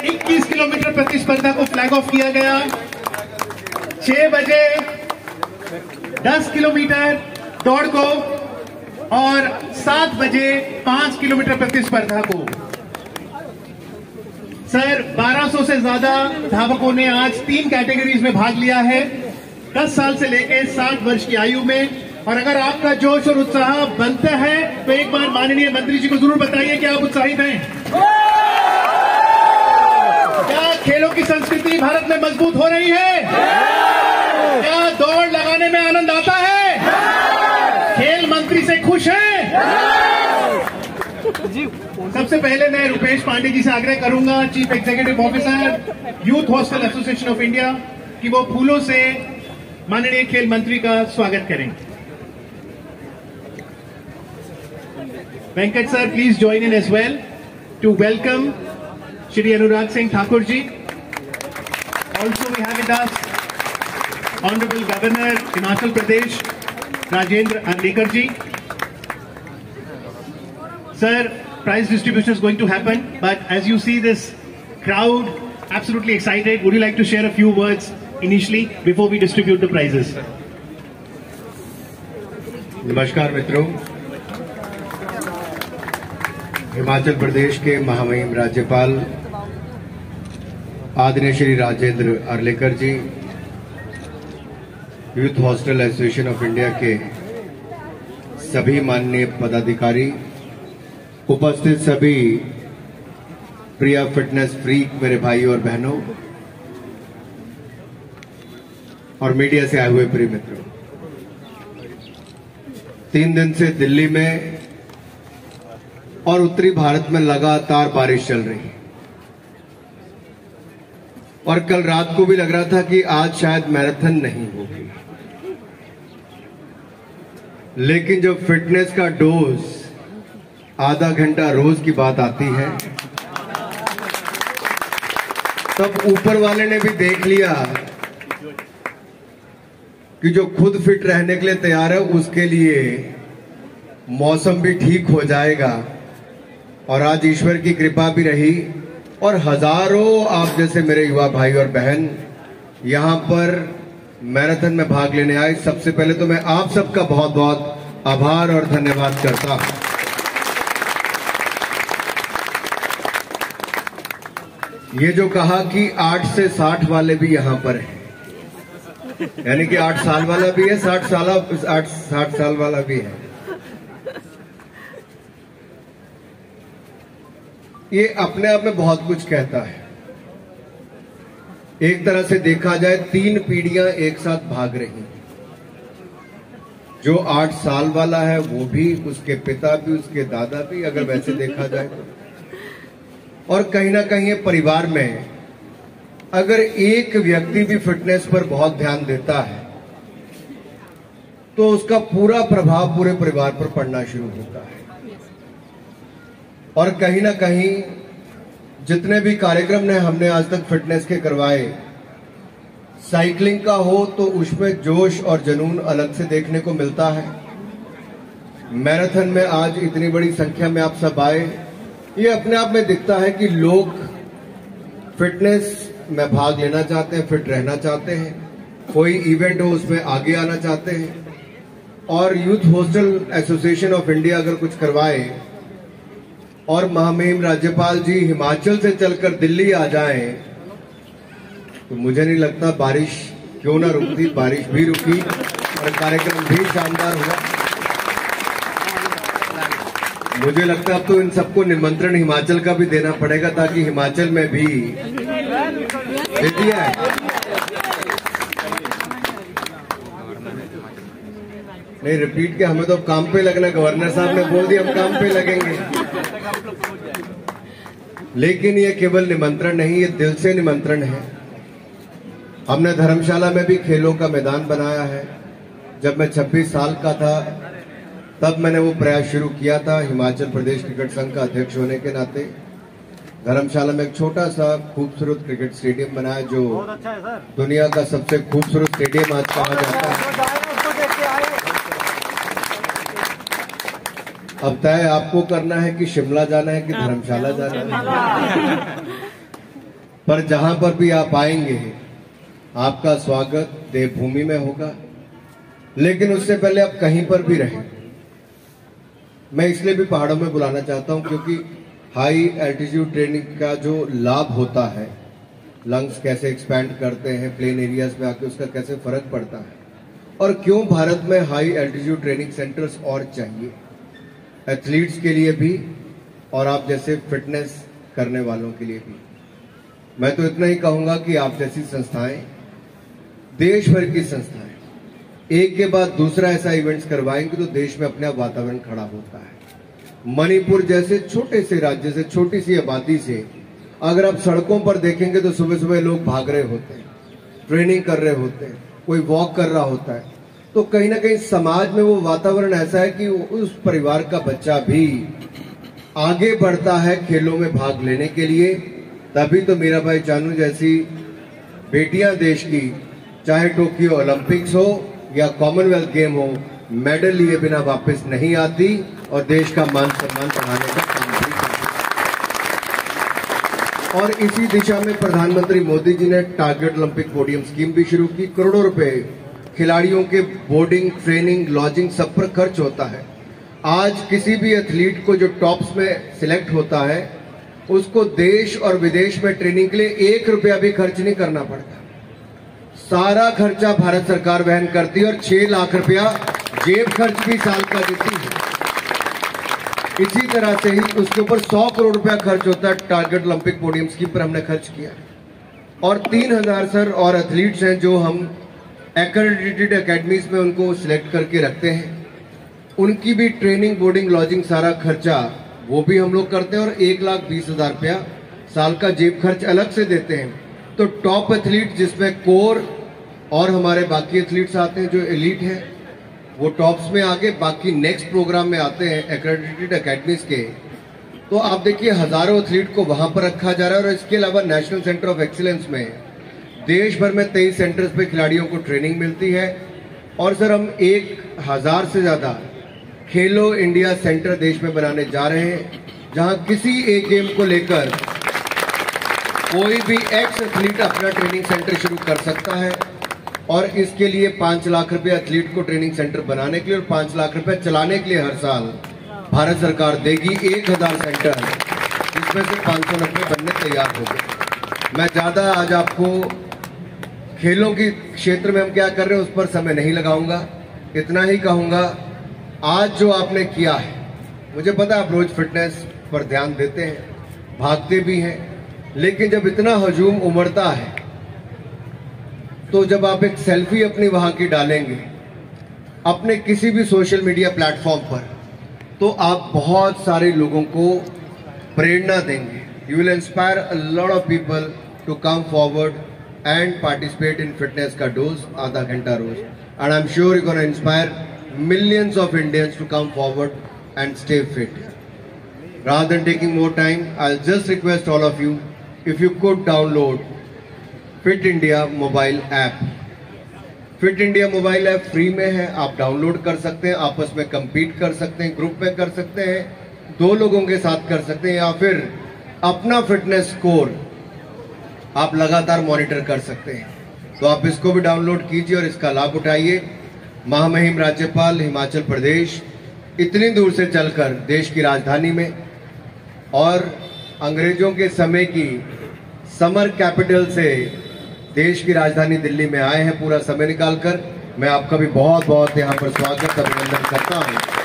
21 kilometre प्रतिस्पर्धा को flag of किया गया। 6 बजे 10 किलोमीटर दौड़ को और 7 बजे 5 किलोमीटर प्रतिस्पर्धा को। सर 1200 से ज्यादा धावकों ने आज 3 कैटेगरीज में भाग लिया है, 10 साल से लेकर 60 वर्ष की आयु में। और अगर आपका जोश और उत्साह बनता है तो एक बार माननीय मंत्री जी को जरूर बताइए कि आप उत्साहित हैं। क्या खेलों की संस्कृति भारत में मजबूत हो रही है? क्या दौड़ लगाने में आनंद आता है? खेल मंत्री से खुश हैं? सबसे पहले मैं रुपेश पांडे जी से आग्रह करूंगा, chief executive officer youth hostel association of India, कि वो फूलों से माननीय खेल मंत्री का स्वागत करें। Venkat sir, please join in as well to welcome Shri Anurag Singh Thakur ji. Also we have with us Honorable Governor Himachal Pradesh Rajendra Arlekar ji. Sir, prize distribution is going to happen, but as you see this crowd absolutely excited, would you like to share a few words initially before we distribute the prizes? नमस्कार मित्रों, हिमाचल प्रदेश के महामहिम राज्यपाल आदरणीय Shri Rajendra Arlekar ji, youth hostel association of India के सभी माननीय पदाधिकारी, उपस्थित सभी प्रिय फिटनेस फ्रीक मेरे भाई और बहनों और मीडिया से आए हुए प्रिय मित्रों, 3 दिन से दिल्ली में और उत्तरी भारत में लगातार बारिश चल रही है और कल रात को भी लग रहा था कि आज शायद मैराथन नहीं होगी, लेकिन जब फिटनेस का डोज आधा घंटा रोज की बात आती है तब ऊपर वाले ने भी देख लिया कि जो खुद फिट रहने के लिए तैयार है उसके लिए मौसम भी ठीक हो जाएगा। और आज ईश्वर की कृपा भी रही और हजारों आप जैसे मेरे युवा भाई और बहन यहां पर मैराथन में भाग लेने आए। सबसे पहले तो मैं आप सबका बहुत बहुत आभार और धन्यवाद करता हूं। ये जो कहा कि 8 से 60 वाले भी यहां पर हैं, यानी कि 8 साल वाला भी है, 60 साल वाला भी है, ये अपने आप में बहुत कुछ कहता है। एक तरह से देखा जाए 3 पीढ़ियां एक साथ भाग रही, जो 8 साल वाला है वो भी, उसके पिता भी, उसके दादा भी, अगर वैसे देखा जाए तो। और कहीं ना कहीं परिवार में अगर एक व्यक्ति भी फिटनेस पर बहुत ध्यान देता है तो उसका पूरा प्रभाव पूरे परिवार पर पड़ना शुरू होता है। और कहीं ना कहीं जितने भी कार्यक्रम ने हमने आज तक फिटनेस के करवाए, साइकिलिंग का हो तो उसमें जोश और जुनून अलग से देखने को मिलता है। मैराथन में आज इतनी बड़ी संख्या में आप सब आए, ये अपने आप में दिखता है कि लोग फिटनेस में भाग लेना चाहते हैं, फिट रहना चाहते हैं, कोई इवेंट हो उसमें आगे आना चाहते हैं। और youth hostel association of India अगर कुछ करवाए और महामहिम राज्यपाल जी हिमाचल से चलकर दिल्ली आ जाएं तो मुझे नहीं लगता बारिश क्यों ना रुकती, बारिश भी रुकी और कार्यक्रम भी शानदार हुआ। मुझे लगता है अब तो इन सबको निमंत्रण हिमाचल का भी देना पड़ेगा ताकि हिमाचल में भी दे दिया है। नहीं रिपीट के, हमें तो काम पे लगना, गवर्नर साहब ने बोल दिया हम काम पे लगेंगे। लेकिन ये केवल निमंत्रण नहीं, ये दिल से निमंत्रण है। हमने धर्मशाला में भी खेलों का मैदान बनाया है। जब मैं 26 साल का था तब मैंने वो प्रयास शुरू किया था, हिमाचल प्रदेश क्रिकेट संघ का अध्यक्ष होने के नाते। धर्मशाला में एक छोटा सा खूबसूरत क्रिकेट स्टेडियम बनाया, जो दुनिया का सबसे खूबसूरत स्टेडियम आज कहा जाता है। अब तय आपको करना है कि शिमला जाना है कि धर्मशाला जाना है। पर जहां पर भी आप आएंगे आपका स्वागत देवभूमि में होगा। लेकिन उससे पहले आप कहीं पर भी रहें, मैं इसलिए भी पहाड़ों में बुलाना चाहता हूं क्योंकि हाई एल्टीट्यूड ट्रेनिंग का जो लाभ होता है, लंग्स कैसे एक्सपैंड करते हैं, प्लेन एरियाज में आके उसका कैसे फर्क पड़ता है, और क्यों भारत में हाई एल्टीट्यूड ट्रेनिंग सेंटर्स और चाहिए एथलीट्स के लिए भी और आप जैसे फिटनेस करने वालों के लिए भी। मैं तो इतना ही कहूंगा कि आप जैसी संस्थाएं, देश भर की संस्थाएं एक के बाद दूसरा ऐसा इवेंट्स करवाएंगे तो देश में अपने आप वातावरण खड़ा होता है। मणिपुर जैसे छोटे से राज्य से, छोटी सी आबादी से अगर आप सड़कों पर देखेंगे तो सुबह सुबह लोग भाग रहे होते हैं, ट्रेनिंग कर रहे होते हैं, कोई वॉक कर रहा होता है, तो कहीं ना कहीं समाज में वो वातावरण ऐसा है कि उस परिवार का बच्चा भी आगे बढ़ता है खेलों में भाग लेने के लिए। तभी तो मीराबाई चानू जैसी बेटियां देश की, चाहे टोक्यो ओलंपिक्स हो या कॉमनवेल्थ गेम हो, मेडल लिए बिना वापस नहीं आती और देश का मान सम्मान बढ़ाने का काम भी करती। और इसी दिशा में प्रधानमंत्री मोदी जी ने टारगेट ओलंपिक पोडियम स्कीम भी शुरू की। करोड़ों रुपए खिलाड़ियों के बोर्डिंग, ट्रेनिंग, लॉजिंग सब पर खर्च होता है। आज किसी भी एथलीट को जो टॉप्स में सिलेक्ट होता है उसको देश और विदेश में ट्रेनिंग के लिए 1 रुपया भी खर्च नहीं करना पड़ता। सारा खर्चा भारत सरकार वहन करती है और 6 लाख रुपया जेब खर्च भी साल का देती है। इसी तरह से ही उसके ऊपर 100 करोड़ रुपया खर्च होता है। टारगेट ओलंपिक पोडियम स्कीम पर हमने खर्च किया और 3000 सर और एथलीट्स हैं जो हम एक्रेडिटेड एकेडमीज में उनको सिलेक्ट करके रखते हैं। उनकी भी ट्रेनिंग, बोर्डिंग, लॉजिंग सारा खर्चा वो भी हम लोग करते हैं और 1,20,000 रुपया साल का जेब खर्च अलग से देते हैं। तो टॉप एथलीट जिसमें कोर और हमारे बाकी एथलीट्स आते हैं जो एलीट हैं, वो टॉप्स में आगे बाकी नेक्स्ट प्रोग्राम में आते हैं एक्रेडिटेड एकेडमीज के। तो आप देखिए हजारों एथलीट को वहां पर रखा जा रहा है और इसके अलावा नेशनल सेंटर ऑफ एक्सीलेंस में देश भर में 23 सेंटर्स पे खिलाड़ियों को ट्रेनिंग मिलती है। और सर हम 1000 से ज्यादा खेलो इंडिया सेंटर देश में बनाने जा रहे हैं जहां किसी एक गेम को लेकर कोई भी एक्स एथलीट अपना ट्रेनिंग सेंटर शुरू कर सकता है। और इसके लिए 5 लाख रुपए एथलीट को ट्रेनिंग सेंटर बनाने के लिए और 5 लाख रुपए चलाने के लिए हर साल भारत सरकार देगी। 1000 सेंटर जिसमें से 590 बनने तैयार हो गए। मैं ज्यादा आज आपको खेलों के क्षेत्र में हम क्या कर रहे हैं उस पर समय नहीं लगाऊंगा, इतना ही कहूंगा आज जो आपने किया है, मुझे पता है आप रोज फिटनेस पर ध्यान देते हैं, भागते भी हैं, लेकिन जब इतना हजूम उमड़ता है तो जब आप एक सेल्फी अपनी वहां की डालेंगे अपने किसी भी सोशल मीडिया प्लेटफॉर्म पर तो आप बहुत सारे लोगों को प्रेरणा देंगे। You will inspire a lot of people to come forward and participate in fitness का डोज आधा घंटा रोज। And I am sure you gonna inspire millions of Indians to come forward and stay fit. Rather than taking more time, I'll just request all of you, if you could download Fit India mobile app. Fit India mobile app free में है, आप download कर सकते हैं, आपस में compete कर सकते हैं, ग्रुप में कर सकते हैं, 2 लोगों के साथ कर सकते हैं, या फिर अपना फिटनेस स्कोर आप लगातार मॉनिटर कर सकते हैं। तो आप इसको भी डाउनलोड कीजिए और इसका लाभ उठाइए। महामहिम राज्यपाल हिमाचल प्रदेश इतनी दूर से चलकर देश की राजधानी में और अंग्रेजों के समय की समर कैपिटल से देश की राजधानी दिल्ली में आए हैं पूरा समय निकालकर। मैं आपका भी बहुत बहुत यहाँ पर स्वागत, अभिनंदन करता हूँ।